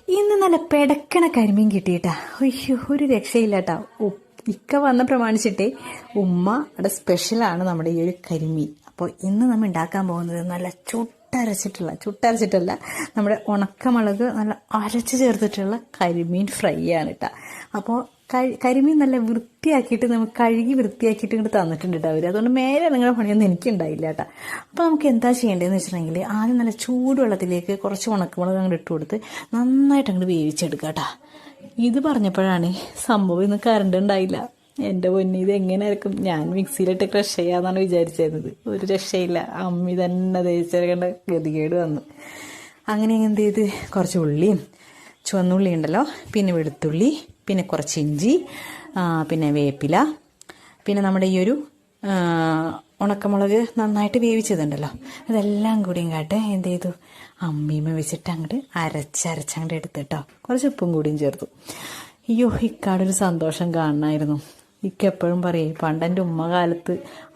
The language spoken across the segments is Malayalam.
ഇന്ന് നല്ല പെടക്കണ കരിമീൻ കിട്ടിയിട്ടാ. അയ്യോ, ഒരു രക്ഷയില്ലാട്ടാ. ഇക്ക വന്ന പ്രമാണിച്ചിട്ടേ ഉമ്മ അവിടെ സ്പെഷ്യലാണ് നമ്മുടെ ഈ ഒരു കരിമീൻ. അപ്പോൾ ഇന്ന് നമ്മൾ ഉണ്ടാക്കാൻ പോകുന്നത് നല്ല ചുട്ടരച്ചിട്ടല്ല നമ്മുടെ ഉണക്കമുളക് നല്ല അരച്ച് ചേർത്തിട്ടുള്ള കരിമീൻ ഫ്രൈ ആണ് കേട്ടോ. അപ്പോൾ കരിമീൻ നല്ല വൃത്തിയാക്കിയിട്ട് നമുക്ക് കഴുകി വൃത്തിയാക്കിയിട്ട് ഇങ്ങോട്ട് തന്നിട്ടുണ്ട് കേട്ടോ അവർ. അതുകൊണ്ട് മേലെ നിങ്ങളുടെ പണിയൊന്നും എനിക്കുണ്ടായില്ല കേട്ടോ. അപ്പോൾ നമുക്ക് എന്താ ചെയ്യേണ്ടതെന്ന് വെച്ചിട്ടുണ്ടെങ്കിൽ ആദ്യം നല്ല ചൂടുവെള്ളത്തിലേക്ക് കുറച്ച് ഉണക്കമുളക് അങ്ങോട്ട് ഇട്ട് കൊടുത്ത് നന്നായിട്ട് അങ്ങോട്ട് വേവിച്ചെടുക്കുക കേട്ടോ. ഇത് പറഞ്ഞപ്പോഴാണ് സംഭവം ഇന്ന് കറണ്ട് ഉണ്ടായില്ല. എൻ്റെ പൊന്നി, ഇത് എങ്ങനെയായിരിക്കും? ഞാൻ മിക്സിയിലിട്ട് ക്രഷ് ചെയ്യാന്നാണ് വിചാരിച്ചിരുന്നത്. ഒരു രക്ഷയില്ല, അമ്മി തന്നെ തേച്ചേക്കേണ്ട ഗതികേട് വന്നു. അങ്ങനെ എന്ത് ചെയ്ത് കുറച്ച് ഉള്ളിയും ചുവന്നുള്ളി ഉണ്ടല്ലോ, പിന്നെ വെളുത്തുള്ളി, പിന്നെ കുറച്ച് ഇഞ്ചി, പിന്നെ വേപ്പില, പിന്നെ നമ്മുടെ ഈ ഒരു ഉണക്കമുളക് നന്നായിട്ട് വേവിച്ചതുണ്ടല്ലോ, അതെല്ലാം കൂടിയും കാട്ടെ എന്ത് ചെയ്തു, അമ്മീമ വെച്ചിട്ട് അങ്ങോട്ട് അരച്ചങ്ങോട്ട് എടുത്തിട്ടോ. കുറച്ച് ഉപ്പും കൂടിയും ചേർത്തു. അയ്യോ, ഇക്കാടൊരു സന്തോഷം കാണണമായിരുന്നു. ഇക്ക എപ്പോഴും പറയേ, പണ്ടെൻ്റെ ഉമ്മ കാലത്ത്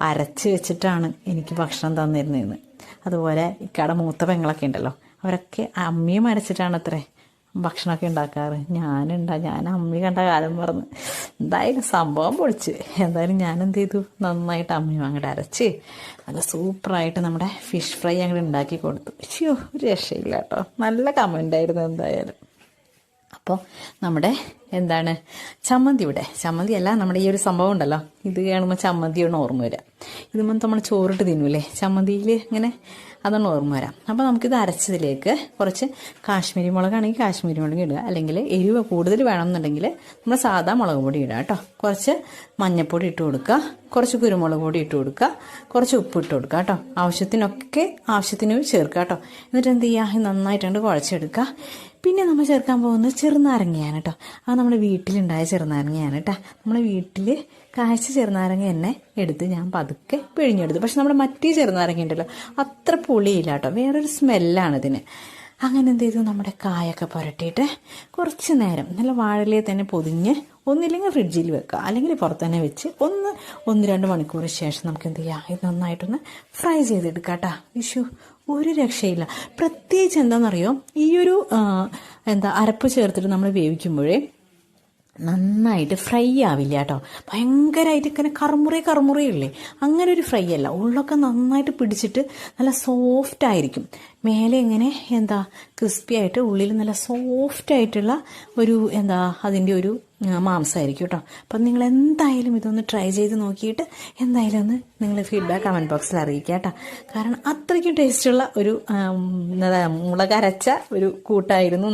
അരച്ച് വെച്ചിട്ടാണ് എനിക്ക് ഭക്ഷണം തന്നിരുന്നതെന്ന്. അതുപോലെ ഇക്കാടെ മൂത്ത പെങ്ങളൊക്കെ ഉണ്ടല്ലോ, അവരൊക്കെ അമ്മിയും അരച്ചിട്ടാണ് അത്രേ ഭക്ഷണമൊക്കെ ഉണ്ടാക്കാറ്. ഞാൻ അമ്മി കണ്ട കാലം മറന്ന്. എന്തായാലും സംഭവം പൊളിച്ച്. എന്തായാലും ഞാൻ എന്ത് ചെയ്തു, നന്നായിട്ട് അമ്മയും അങ്ങോട്ട് അരച്ച് നല്ല സൂപ്പറായിട്ട് നമ്മുടെ ഫിഷ് ഫ്രൈ അങ്ങോട്ട് ഉണ്ടാക്കി കൊടുത്തു. അയ്യോ, ഒരു രക്ഷയില്ല കേട്ടോ, നല്ല കമൻ്റായിരുന്നു എന്തായാലും. അപ്പോൾ നമ്മുടെ എന്താണ് ചമ്മന്തി അല്ല, നമ്മുടെ ഈ ഒരു സംഭവം ഉണ്ടല്ലോ, ഇത് കാണുമ്പോൾ ചമ്മന്തിയാണ് ഓർമ്മ വരിക. ഇതുമ്പോൾ നമ്മൾ ചോറിട്ട് തിന്നൂലേ, ചമ്മന്തിയിൽ ഇങ്ങനെ അതാണ് ഓർമ്മ വരാം. അപ്പോൾ നമുക്കിത് അരച്ചതിലേക്ക് കുറച്ച് കാശ്മീരി മുളകാണെങ്കിൽ കാശ്മീരി മുളക് ഇടുക, അല്ലെങ്കിൽ എരിവ് കൂടുതൽ വേണമെന്നുണ്ടെങ്കിൽ നമ്മൾ സാധാ മുളക് പൊടി ഇടുക കേട്ടോ. കുറച്ച് മഞ്ഞൾപ്പൊടി ഇട്ട് കൊടുക്കുക, കുറച്ച് കുരുമുളക് പൊടി ഇട്ട് കൊടുക്കുക, കുറച്ച് ഉപ്പ് ഇട്ട് കൊടുക്കുക കേട്ടോ. ആവശ്യത്തിന് ചേർക്കുക കേട്ടോ. എന്നിട്ട് എന്ത് ചെയ്യുക, നന്നായിട്ടുണ്ട് കുഴച്ചെടുക്കുക. പിന്നെ നമ്മൾ ചേർക്കാൻ പോകുന്നത് ചെറുനാരങ്ങയാണ് കേട്ടോ. അത് നമ്മുടെ വീട്ടിലുണ്ടായ ചെറുനാരങ്ങയാണ് കേട്ടോ. നമ്മുടെ വീട്ടിൽ കാഴ്ച ചെറുനാരങ്ങ തന്നെ എടുത്ത് ഞാൻ പതുക്കെ പിഴിഞ്ഞെടുത്തു. പക്ഷെ നമ്മുടെ മറ്റേ ചെറുനാരങ്ങ ഉണ്ടല്ലോ, അത്ര പുളിയില്ല കേട്ടോ, വേറൊരു സ്മെല്ലാണ് ഇതിന്. അങ്ങനെ എന്ത് ചെയ്തു, നമ്മുടെ കായൊക്കെ പുരട്ടിയിട്ട് കുറച്ച് നേരം നല്ല വാഴയിലയിൽ തന്നെ പൊതിഞ്ഞ് ഒന്നില്ലെങ്കിൽ ഫ്രിഡ്ജിൽ വെക്കുക, അല്ലെങ്കിൽ പുറത്ത് തന്നെ വെച്ച് 1-2 മണിക്കൂർ ശേഷം നമുക്ക് എന്ത് ചെയ്യാം, ഇത് നന്നായിട്ടൊന്ന് ഫ്രൈ ചെയ്തെടുക്കാം കേട്ടോ. വിഷു ഒരു രക്ഷയില്ല. പ്രത്യേകിച്ച് എന്താണെന്നറിയോ, ഈ ഒരു അരപ്പ് ചേർത്തിട്ട് നമ്മൾ വേവിക്കുമ്പോഴേ നന്നായിട്ട് ഫ്രൈ ആവില്ല കേട്ടോ. ഭയങ്കരമായിട്ട് ഇങ്ങനെ കറുമുറയില്ലേ, അങ്ങനെ ഒരു ഫ്രൈ അല്ല. ഉള്ളൊക്കെ നന്നായിട്ട് പിടിച്ചിട്ട് നല്ല സോഫ്റ്റ് ആയിരിക്കും. മേലെ ഇങ്ങനെ ക്രിസ്പി ആയിട്ട് ഉള്ളിൽ നല്ല സോഫ്റ്റ് ആയിട്ടുള്ള ഒരു അതിൻ്റെ ഒരു മാംസമായിരിക്കും കേട്ടോ. അപ്പം നിങ്ങൾ എന്തായാലും ഇതൊന്ന് ട്രൈ ചെയ്ത് നോക്കിയിട്ട് എന്തായാലും ഒന്ന് നിങ്ങൾ ഫീഡ്ബാക്ക് കമൻറ്റ് ബോക്സിൽ അറിയിക്കുക കേട്ടോ. കാരണം അത്രയ്ക്കും ടേസ്റ്റുള്ള ഒരു മുളകരച്ച ഒരു കൂട്ടായിരുന്നു